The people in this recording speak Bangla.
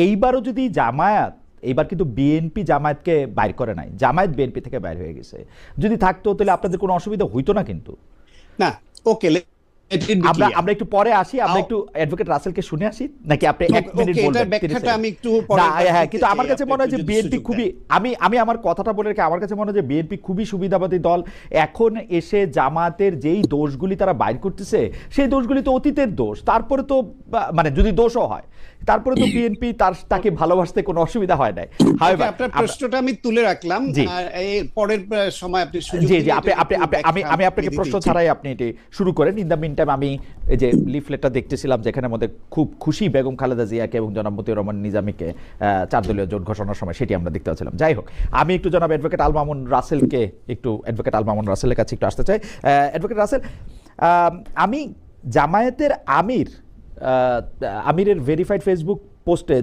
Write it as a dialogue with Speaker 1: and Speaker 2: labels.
Speaker 1: এইবারও যদি জামায়াত, এইবার কিন্তু বিএনপি জামায়াতকে বাইর করে নাই, জামায়াত বিএনপি থেকে বাইর হয়ে গেছে, যদি থাকতো তাহলে আপনাদের কোনো অসুবিধা হইতো না কিন্তু।
Speaker 2: না, ওকে,
Speaker 1: আমরা আমরা একটু পরে আসি, আমরা একটু অ্যাডভোকেট রাসেলকে শুনে আসি, নাকি আপনি এক মিনিট বলবেন?
Speaker 2: আমি একটু
Speaker 1: না, হ্যাঁ, কিন্তু আমার কাছে মনে হয় যে বিএনপি খুবই, আমি আমার কথাটা বলে রেখে, আমার কাছে মনে হয় যে বিএনপি খুবই সুবিধাবাদী দল। এখন এসে জামাতের যেই দোষগুলি তারা বাইর করতেছে, সেই দোষগুলি তো অতীতের দোষ। তারপরে তো মানে যদি দোষও হয়, তারপরে তো বিএনপি তাকে ভালোবাসতে কোনো অসুবিধা হয় নাই।
Speaker 2: আপনার প্রশ্নটা আমি তুলে রাখলাম, এর পরের সময় আপনি সুযোগ
Speaker 1: জি জি, আমি আপনাকে প্রশ্ন ছাড়াই আপনি এটি শুরু করেন। ইন দ্য মিন টাইম আমি এই যে লিফলেটটা দেখতেছিলাম, যেখানে মধ্যে খুব খুশি বেগম খালেদা জিয়াকে এবং জনাব মতিউর রহমান নিজামীকে 4 দলীয় জোট ঘোষণার সময়, সেটি আমরা দেখতে পাচ্ছিলাম। যাই হোক, আমি একটু জনাব অ্যাডভোকেট আল মামুন রাসেলকে অ্যাডভোকেট আল মামুন রাসেলের কাছে একটু আসতে চাই। অ্যাডভোকেট রাসেল, আমি জামায়াতের আমিরের ভেরিফাইড ফেসবুক পোস্টে